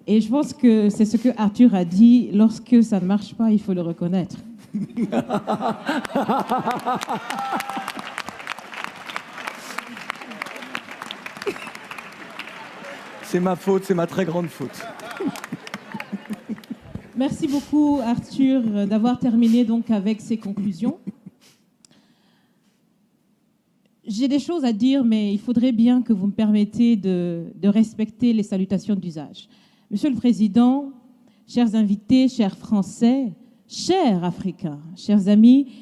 Et je pense que c'est ce que Arthur a dit, lorsque ça ne marche pas, il faut le reconnaître. C'est ma faute, c'est ma très grande faute. Merci beaucoup, Arthur, d'avoir terminé donc avec ces conclusions. J'ai des choses à dire, mais il faudrait bien que vous me permettiez de respecter les salutations d'usage. Monsieur le Président, chers invités, chers Français, chers Africains, chers amis,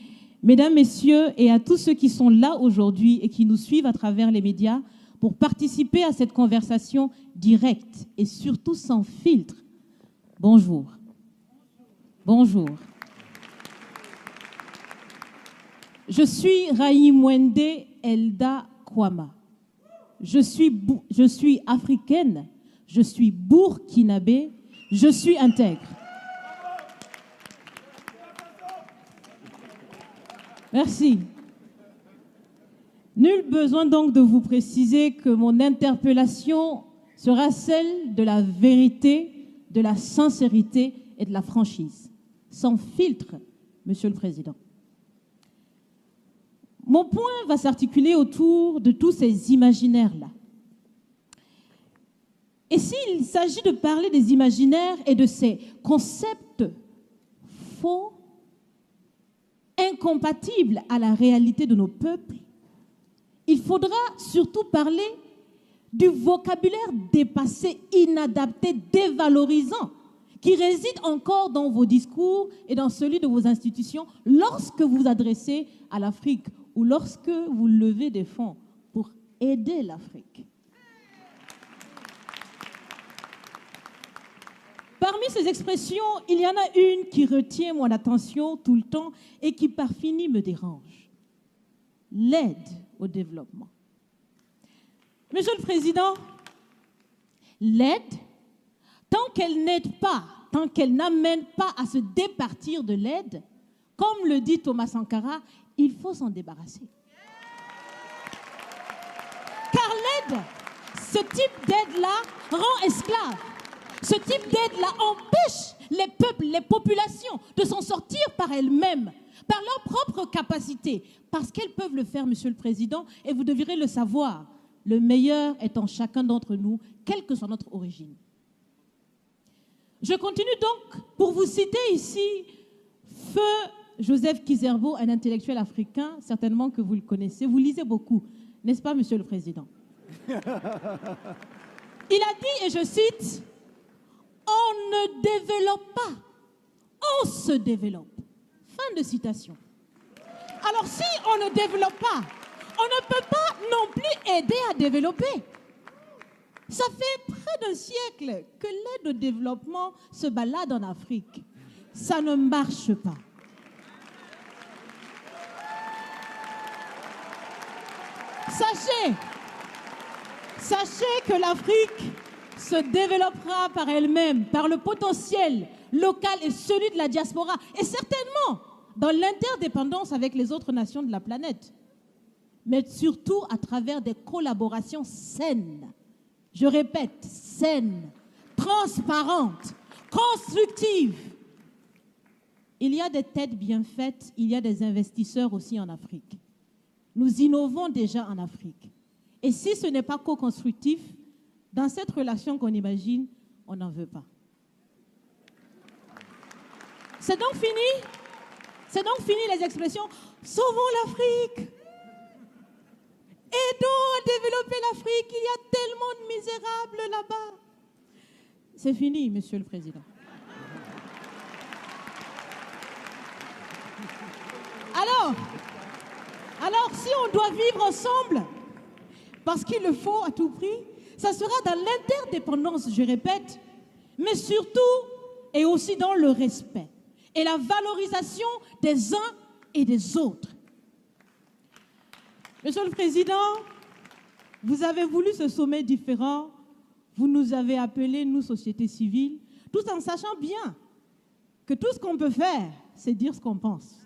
Mesdames, Messieurs, et à tous ceux qui sont là aujourd'hui et qui nous suivent à travers les médias pour participer à cette conversation directe et surtout sans filtre, bonjour. Bonjour. Je suis Raïmwende Elda Kwama. Je suis africaine, je suis burkinabé, je suis intègre. Merci. Nul besoin donc de vous préciser que mon interpellation sera celle de la vérité, de la sincérité et de la franchise, sans filtre, Monsieur le Président. Mon point va s'articuler autour de tous ces imaginaires-là. Et s'il s'agit de parler des imaginaires et de ces concepts faux, incompatibles à la réalité de nos peuples, il faudra surtout parler du vocabulaire dépassé, inadapté, dévalorisant, qui réside encore dans vos discours et dans celui de vos institutions lorsque vous vous adressez à l'Afrique ou lorsque vous levez des fonds pour aider l'Afrique. Parmi ces expressions, il y en a une qui retient mon attention tout le temps et qui par fini me dérange. L'aide au développement. Monsieur le Président, l'aide, tant qu'elle n'aide pas, tant qu'elle n'amène pas à se départir de l'aide, comme le dit Thomas Sankara, il faut s'en débarrasser. Car l'aide, ce type d'aide-là rend esclave. Ce type d'aide-là empêche les peuples, les populations de s'en sortir par elles-mêmes, par leur propre capacité, parce qu'elles peuvent le faire, Monsieur le Président, et vous devrez le savoir, le meilleur est en chacun d'entre nous, quelle que soit notre origine. Je continue donc pour vous citer ici Feu Joseph Kizerbo, un intellectuel africain, certainement que vous le connaissez. Vous lisez beaucoup, n'est-ce pas, Monsieur le Président? Il a dit, et je cite, « On ne développe pas, on se développe. » Fin de citation. Alors si on ne développe pas, on ne peut pas non plus aider à développer. Ça fait près d'un siècle que l'aide au développement se balade en Afrique. Ça ne marche pas. Sachez que l'Afrique se développera par elle-même, par le potentiel local et celui de la diaspora, et certainement dans l'interdépendance avec les autres nations de la planète, mais surtout à travers des collaborations saines. Je répète, saines, transparentes, constructives. Il y a des têtes bien faites, il y a des investisseurs aussi en Afrique. Nous innovons déjà en Afrique. Et si ce n'est pas co-constructif, dans cette relation qu'on imagine, on n'en veut pas. C'est donc fini? C'est donc fini les expressions « Sauvons l'Afrique !» Aidons à développer l'Afrique, il y a tellement de misérables là-bas. C'est fini, Monsieur le Président. Alors, si on doit vivre ensemble, parce qu'il le faut à tout prix, ça sera dans l'interdépendance, je répète, mais surtout et aussi dans le respect et la valorisation des uns et des autres. Monsieur le Président, vous avez voulu ce sommet différent, vous nous avez appelés, nous, société civile, tout en sachant bien que tout ce qu'on peut faire, c'est dire ce qu'on pense.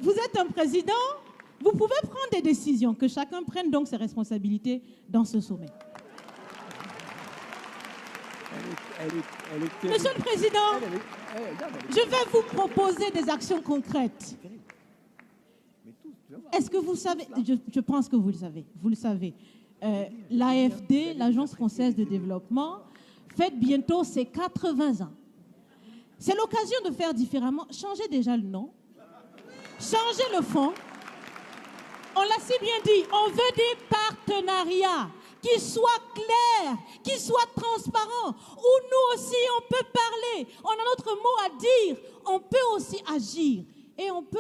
Vous êtes un président, vous pouvez prendre des décisions, que chacun prenne donc ses responsabilités dans ce sommet. Monsieur le Président, je vais vous proposer des actions concrètes. Est-ce que vous savez, je pense que vous le savez, l'AFD, l'Agence française de développement, fête bientôt ses 80 ans. C'est l'occasion de faire différemment. Changez déjà le nom, changez le fond. On l'a si bien dit, on veut des partenariats qui soient clairs, qui soient transparents, où nous aussi on peut parler, on a notre mot à dire, on peut aussi agir et on peut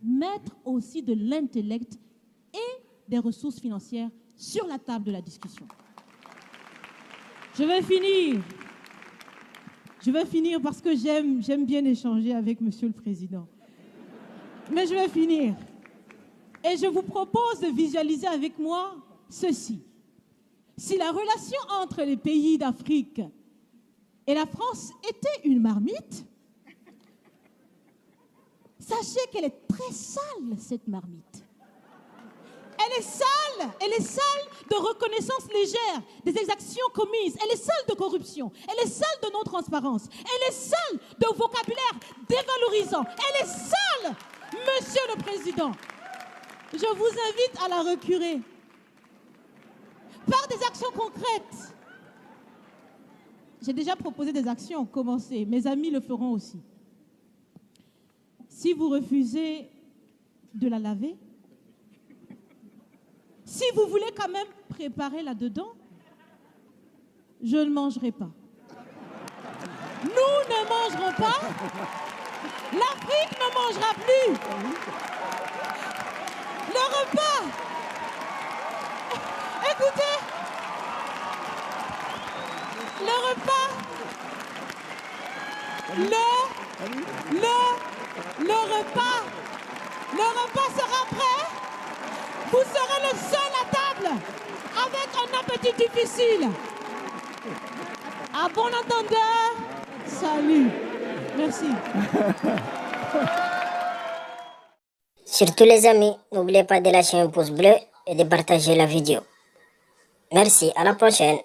mettre aussi de l'intellect et des ressources financières sur la table de la discussion. Je vais finir parce que j'aime bien échanger avec Monsieur le Président. Mais je vais finir. Et je vous propose de visualiser avec moi ceci. Si la relation entre les pays d'Afrique et la France était une marmite, sachez qu'elle est très sale, cette marmite. Elle est sale de reconnaissance légère des exactions commises. Elle est sale de corruption. Elle est sale de non-transparence. Elle est sale de vocabulaire dévalorisant. Elle est sale, Monsieur le Président. Je vous invite à la recurer par des actions concrètes. J'ai déjà proposé des actions, commencez. Mes amis le feront aussi. Si vous refusez de la laver, si vous voulez quand même préparer là-dedans, je ne mangerai pas. Nous ne mangerons pas. L'Afrique ne mangera plus. Le repas. Écoutez. Le repas. Le repas sera prêt. Vous serez le seul à table avec un appétit difficile. À bon entendeur, salut. Merci. Surtout les amis, n'oubliez pas de lâcher un pouce bleu et de partager la vidéo. Merci, à la prochaine.